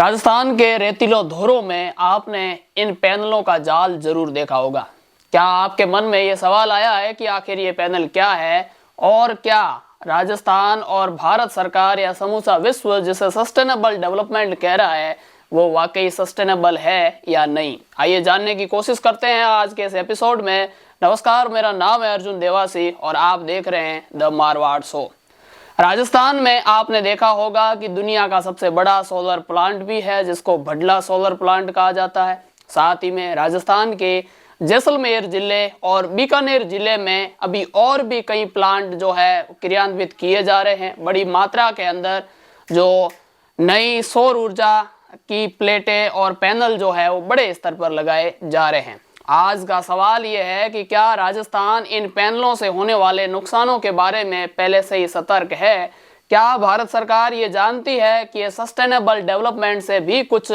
राजस्थान के रेतीले धोरों में आपने इन पैनलों का जाल जरूर देखा होगा। क्या आपके मन में ये सवाल आया है कि आखिर ये पैनल क्या है और क्या राजस्थान और भारत सरकार या समूचा विश्व जिसे सस्टेनेबल डेवलपमेंट कह रहा है वो वाकई सस्टेनेबल है या नहीं? आइए जानने की कोशिश करते हैं आज के इस एपिसोड में। नमस्कार, मेरा नाम है अर्जुन देवासी और आप देख रहे हैं द मारवाड़ शो। राजस्थान में आपने देखा होगा कि दुनिया का सबसे बड़ा सोलर प्लांट भी है जिसको भडला सोलर प्लांट कहा जाता है। साथ ही में राजस्थान के जैसलमेर जिले और बीकानेर जिले में अभी और भी कई प्लांट जो है क्रियान्वित किए जा रहे हैं। बड़ी मात्रा के अंदर जो नई सौर ऊर्जा की प्लेटें और पैनल जो है वो बड़े स्तर पर लगाए जा रहे हैं। आज का सवाल ये है कि क्या राजस्थान इन पैनलों से होने वाले नुकसानों के बारे में पहले से ही सतर्क है? क्या भारत सरकार ये जानती है कि सस्टेनेबल डेवलपमेंट से भी कुछ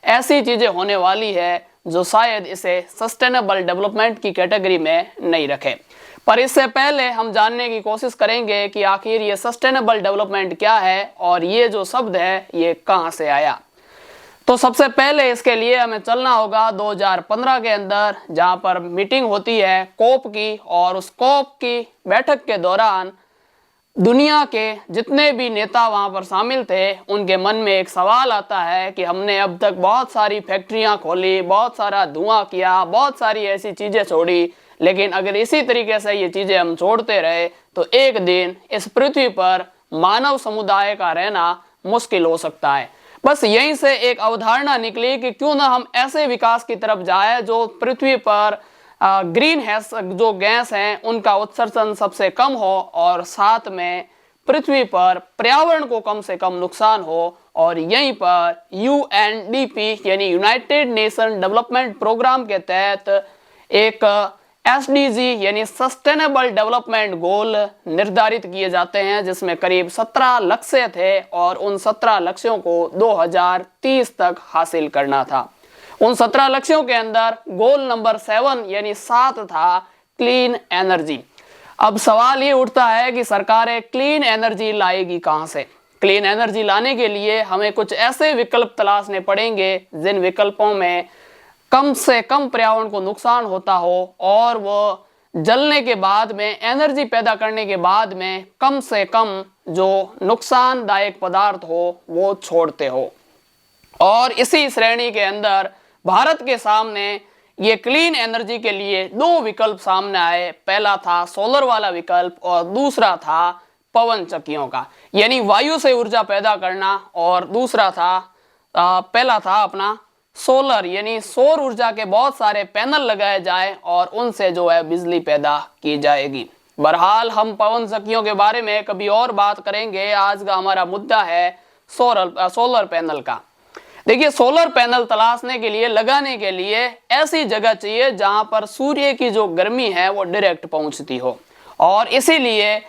ऐसी चीजें होने वाली है जो शायद इसे सस्टेनेबल डेवलपमेंट की कैटेगरी में नहीं रखे? पर इससे पहले हम जानने की कोशिश करेंगे कि आखिर ये सस्टेनेबल डेवलपमेंट क्या है और ये जो शब्द है ये कहाँ से आया। तो सबसे पहले इसके लिए हमें चलना होगा 2015 के अंदर, जहां पर मीटिंग होती है कोप की, और उस कोप की बैठक के दौरान दुनिया के जितने भी नेता वहां पर शामिल थे उनके मन में एक सवाल आता है कि हमने अब तक बहुत सारी फैक्ट्रियां खोली, बहुत सारा धुआं किया, बहुत सारी ऐसी चीजें छोड़ी, लेकिन अगर इसी तरीके से ये चीजें हम छोड़ते रहे तो एक दिन इस पृथ्वी पर मानव समुदाय का रहना मुश्किल हो सकता है। बस यहीं से एक अवधारणा निकली कि क्यों ना हम ऐसे विकास की तरफ जाए जो पृथ्वी पर ग्रीन हाउस जो गैस हैं उनका उत्सर्जन सबसे कम हो और साथ में पृथ्वी पर पर्यावरण को कम से कम नुकसान हो। और यहीं पर UNDP यानी यूनाइटेड नेशन डेवलपमेंट प्रोग्राम के तहत एक SDG यानी सस्टेनेबल डेवलपमेंट गोल निर्धारित किए जाते हैं, जिसमें करीब 17 लक्ष्य थे और उन 17 लक्ष्यों को 2030 तक हासिल करना था। उन 17 लक्ष्यों के अंदर गोल नंबर 7 यानी 7 था क्लीन एनर्जी। अब सवाल ये उठता है कि सरकारें क्लीन एनर्जी लाएगी कहां से? क्लीन एनर्जी लाने के लिए हमें कुछ ऐसे विकल्प तलाशने पड़ेंगे जिन विकल्पों में कम से कम पर्यावरण को नुकसान होता हो और वो जलने के बाद में, एनर्जी पैदा करने के बाद में कम से कम जो नुकसानदायक पदार्थ हो वो छोड़ते हो। और इसी श्रेणी के अंदर भारत के सामने ये क्लीन एनर्जी के लिए 2 विकल्प सामने आए। पहला था सोलर वाला विकल्प और दूसरा था पवन चक्कियों का, यानी वायु से ऊर्जा पैदा करना, और दूसरा था पहला था अपना सोलर यानी सौर ऊर्जा के बहुत सारे पैनल लगाए जाए और उनसे जो है बिजली पैदा की जाएगी। बहरहाल हम पवन चक्कियों के बारे में कभी और बात करेंगे। आज का हमारा मुद्दा है सोलर पैनल का। देखिए, सोलर पैनल तलाशने के लिए, लगाने के लिए ऐसी जगह चाहिए जहां पर सूर्य की जो गर्मी है वो डायरेक्ट पहुंचती हो, और इसीलिए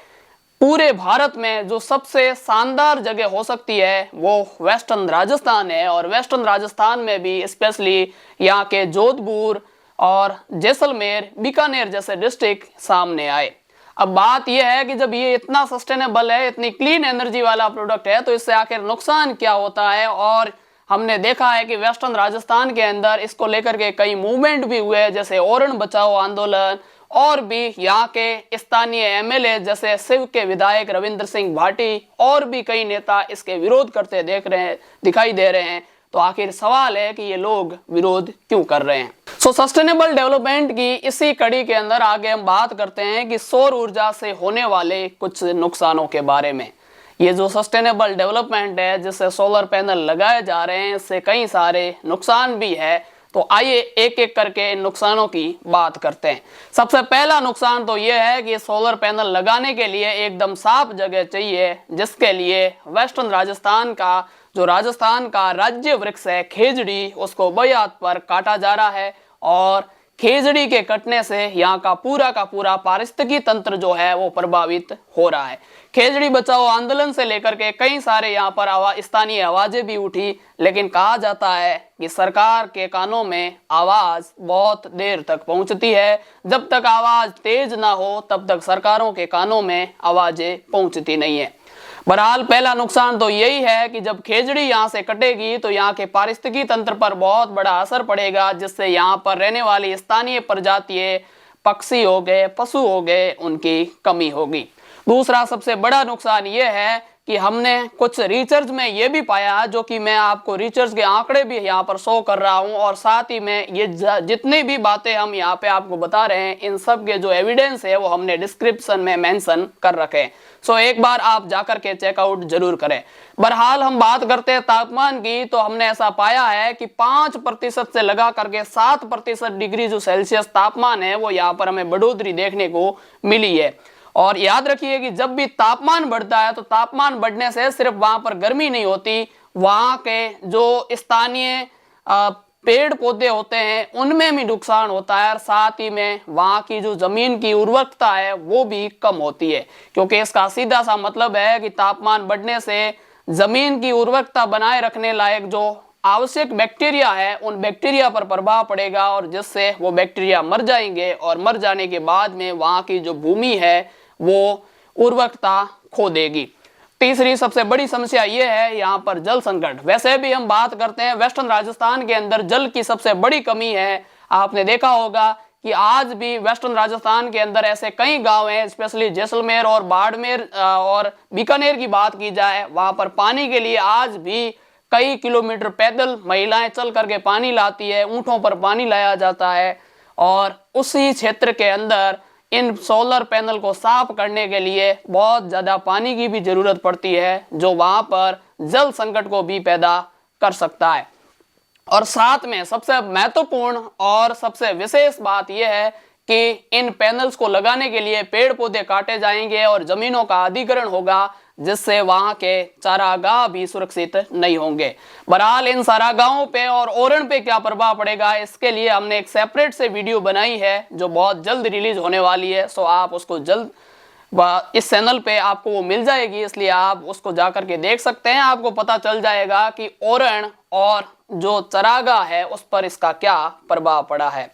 पूरे भारत में जो सबसे शानदार जगह हो सकती है वो वेस्टर्न राजस्थान है। और वेस्टर्न राजस्थान में भी स्पेशली यहाँ के जोधपुर और जैसलमेर, बीकानेर जैसे डिस्ट्रिक्ट सामने आए। अब बात यह है कि जब ये इतना सस्टेनेबल है, इतनी क्लीन एनर्जी वाला प्रोडक्ट है, तो इससे आखिर नुकसान क्या होता है? और हमने देखा है कि वेस्टर्न राजस्थान के अंदर इसको लेकर के कई मूवमेंट भी हुए, जैसे ओरण बचाओ आंदोलन, और भी यहाँ के स्थानीय MLA जैसे शिव के विधायक रविंद्र सिंह भाटी और भी कई नेता इसके विरोध करते दिखाई दे रहे हैं। तो आखिर सवाल है कि ये लोग विरोध क्यों कर रहे हैं? सस्टेनेबल डेवलपमेंट की इसी कड़ी के अंदर आगे हम बात करते हैं कि सौर ऊर्जा से होने वाले कुछ नुकसानों के बारे में। ये जो सस्टेनेबल डेवलपमेंट है जिससे सोलर पैनल लगाए जा रहे हैं, इससे कई सारे नुकसान भी है। तो आइए एक एक करके इन नुकसानों की बात करते हैं। सबसे पहला नुकसान तो यह है कि सोलर पैनल लगाने के लिए एकदम साफ जगह चाहिए, जिसके लिए वेस्टर्न राजस्थान का जो राजस्थान का राज्य वृक्ष है खेजड़ी, उसको बुनियाद पर काटा जा रहा है। और खेजड़ी के कटने से यहाँ का पूरा पारिस्थितिकी तंत्र जो है वो प्रभावित हो रहा है। खेजड़ी बचाओ आंदोलन से लेकर के कई सारे यहाँ पर स्थानीय आवाजें भी उठी, लेकिन कहा जाता है कि सरकार के कानों में आवाज बहुत देर तक पहुंचती है। जब तक आवाज तेज ना हो तब तक सरकारों के कानों में आवाजें पहुंचती नहीं है। बहरहाल पहला नुकसान तो यही है कि जब खेजड़ी यहाँ से कटेगी तो यहाँ के पारिस्थितिकी तंत्र पर बहुत बड़ा असर पड़ेगा, जिससे यहाँ पर रहने वाली स्थानीय प्रजातीय पक्षी हो गए, पशु हो गए, उनकी कमी होगी। दूसरा सबसे बड़ा नुकसान ये है कि हमने कुछ रिसर्च में ये भी पाया, जो कि मैं आपको रिसर्च के आंकड़े भी यहाँ पर शो कर रहा हूँ, और साथ ही में ये जितनी भी बातें हम यहाँ पे आपको बता रहे हैं, इन सब के जो एविडेंस है वो हमने डिस्क्रिप्शन में मेंशन कर रखे हैं। सो एक बार आप जाकर के चेकआउट जरूर करें। बहरहाल हम बात करते हैं तापमान की, तो हमने ऐसा पाया है कि 5% से लगा करके 7% डिग्री जो सेल्सियस तापमान है वो यहाँ पर हमें बढ़ोतरी देखने को मिली है। और याद रखिए कि जब भी तापमान बढ़ता है तो तापमान बढ़ने से सिर्फ वहां पर गर्मी नहीं होती, वहां के जो स्थानीय पेड़ पौधे होते हैं उनमें भी नुकसान होता है, और साथ ही में वहां की जो जमीन की उर्वरकता है वो भी कम होती है, क्योंकि इसका सीधा सा मतलब है कि तापमान बढ़ने से जमीन की उर्वरकता बनाए रखने लायक जो आवश्यक बैक्टीरिया है उन बैक्टीरिया पर प्रभाव पड़ेगा, और जिससे वो बैक्टीरिया मर जाएंगे, और मर जाने के बाद में वहां की जो भूमि है वो उर्वरकता खो देगी। तीसरी सबसे बड़ी समस्या ये है यहाँ पर जल संकट। वैसे भी हम बात करते हैं वेस्टर्न राजस्थान के अंदर जल की सबसे बड़ी कमी है। आपने देखा होगा कि आज भी वेस्टर्न राजस्थान के अंदर ऐसे कई गांव हैं, स्पेशली जैसलमेर और बाड़मेर और बीकानेर की बात की जाए, वहां पर पानी के लिए आज भी कई किलोमीटर पैदल महिलाएं चल करके पानी लाती है, ऊंटों पर पानी लाया जाता है। और उसी क्षेत्र के अंदर इन सोलर पैनल को साफ करने के लिए बहुत ज्यादा पानी की भी जरूरत पड़ती है, जो वहां पर जल संकट को भी पैदा कर सकता है। और साथ में सबसे महत्वपूर्ण और सबसे विशेष बात यह है कि इन पैनल्स को लगाने के लिए पेड़ पौधे काटे जाएंगे और जमीनों का अधिग्रहण होगा, जिससे वहां के चारागाह भी सुरक्षित नहीं होंगे। बहरहाल इन चारागाहों पे और ओरण पे क्या प्रभाव पड़ेगा, इसके लिए हमने एक सेपरेट से वीडियो बनाई है जो बहुत जल्द रिलीज होने वाली है। सो आप उसको जल्द इस चैनल पे आपको वो मिल जाएगी, इसलिए आप उसको जाकर के देख सकते हैं। आपको पता चल जाएगा कि ओरण और जो चारागाह है उस पर इसका क्या प्रभाव पड़ा है।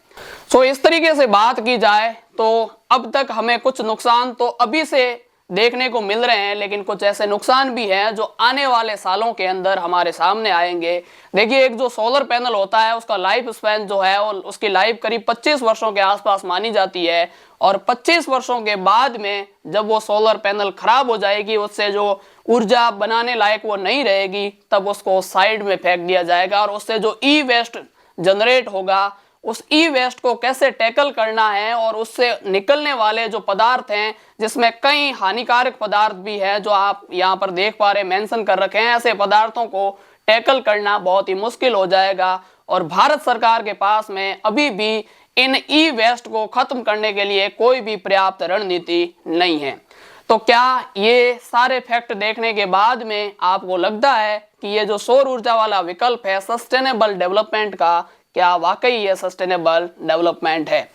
सो इस तरीके से बात की जाए तो अब तक हमें कुछ नुकसान तो अभी से देखने को मिल रहे हैं, लेकिन कुछ ऐसे नुकसान भी हैं जो आने वाले सालों के अंदर हमारे सामने आएंगे। देखिए, एक जो सोलर पैनल होता है उसका लाइफ स्पैन जो है उसकी लाइफ करीब 25 वर्षों के आसपास मानी जाती है, और 25 वर्षों के बाद में जब वो सोलर पैनल खराब हो जाएगी, उससे जो ऊर्जा बनाने लायक वो नहीं रहेगी, तब उसको साइड में फेंक दिया जाएगा। और उससे जो ई वेस्ट जनरेट होगा, उस ई वेस्ट को कैसे टैकल करना है, और उससे निकलने वाले जो पदार्थ हैं जिसमें कई हानिकारक पदार्थ भी है जो आप यहाँ पर देख पा रहे मेंशन कर रखे हैं, ऐसे पदार्थों को टैकल करना बहुत ही मुश्किल हो जाएगा। और भारत सरकार के पास में अभी भी इन ई वेस्ट को खत्म करने के लिए कोई भी पर्याप्त रणनीति नहीं है। तो क्या ये सारे फैक्ट देखने के बाद में आपको लगता है कि ये जो सौर ऊर्जा वाला विकल्प है सस्टेनेबल डेवलपमेंट का, क्या वाकई ये सस्टेनेबल डेवलपमेंट है?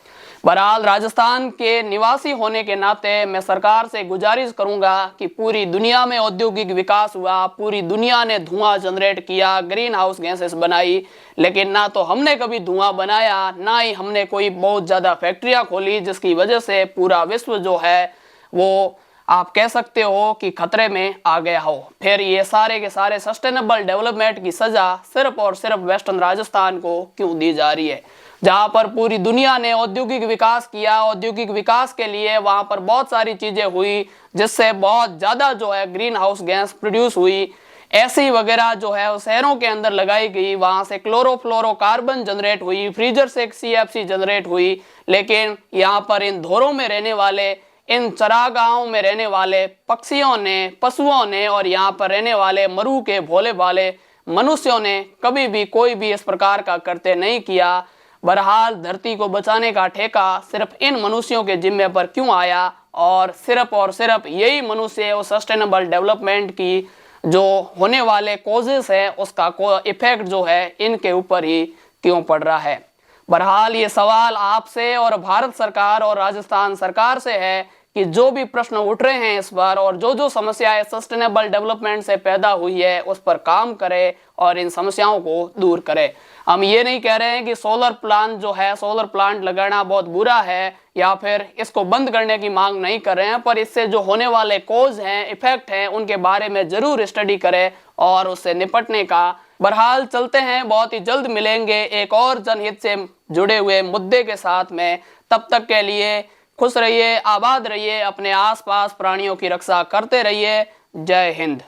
बहरहाल राजस्थान के निवासी होने के नाते मैं सरकार से गुजारिश करूंगा कि पूरी दुनिया में औद्योगिक विकास हुआ, पूरी दुनिया ने धुआं जनरेट किया, ग्रीन हाउस गैसेस बनाई, लेकिन ना तो हमने कभी धुआं बनाया, ना ही हमने कोई बहुत ज़्यादा फैक्ट्रियां खोली जिसकी वजह से पूरा विश्व जो है वो आप कह सकते हो कि खतरे में आ गया हो। फिर ये सारे के सारे सस्टेनेबल डेवलपमेंट की सजा सिर्फ और सिर्फ वेस्टर्न राजस्थान को क्यों दी जा रही है, जहां पर पूरी दुनिया ने औद्योगिक विकास किया। औद्योगिक विकास के लिए वहां पर बहुत सारी चीजें हुई जिससे बहुत ज्यादा जो है ग्रीन हाउस गैस प्रोड्यूस हुई, एसी वगैरह जो है वो शहरों के अंदर लगाई गई, वहां से क्लोरोफ्लोरोकार्बन जनरेट हुई, फ्रीजर से सीएफसी जनरेट हुई। लेकिन यहाँ पर इन धोरों में रहने वाले, इन चरागाहों में रहने वाले पक्षियों ने, पशुओं ने और यहाँ पर रहने वाले मरु के भोले भाले मनुष्यों ने कभी भी कोई भी इस प्रकार का करते नहीं किया। बहरहाल धरती को बचाने का ठेका सिर्फ इन मनुष्यों के जिम्मे पर क्यों आया, और सिर्फ यही मनुष्य वो सस्टेनेबल डेवलपमेंट की जो होने वाले कॉजेस है उसका इफेक्ट जो है इनके ऊपर ही क्यों पड़ रहा है। बहरहाल ये सवाल आपसे और भारत सरकार और राजस्थान सरकार से है कि जो भी प्रश्न उठ रहे हैं इस बार और जो समस्याएं सस्टेनेबल डेवलपमेंट से पैदा हुई है उस पर काम करें और इन समस्याओं को दूर करें। हम ये नहीं कह रहे हैं कि सोलर प्लांट जो है, सोलर प्लांट लगाना बहुत बुरा है या फिर इसको बंद करने की मांग नहीं कर रहे हैं, पर इससे जो होने वाले कोज हैं, इफेक्ट हैं, उनके बारे में जरूर स्टडी करें और उससे निपटने का बहरहाल चलते हैं। बहुत ही जल्द मिलेंगे एक और जनहित से जुड़े हुए मुद्दे के साथ में। तब तक के लिए खुश रहिए, आबाद रहिए, अपने आसपास प्राणियों की रक्षा करते रहिए। जय हिंद।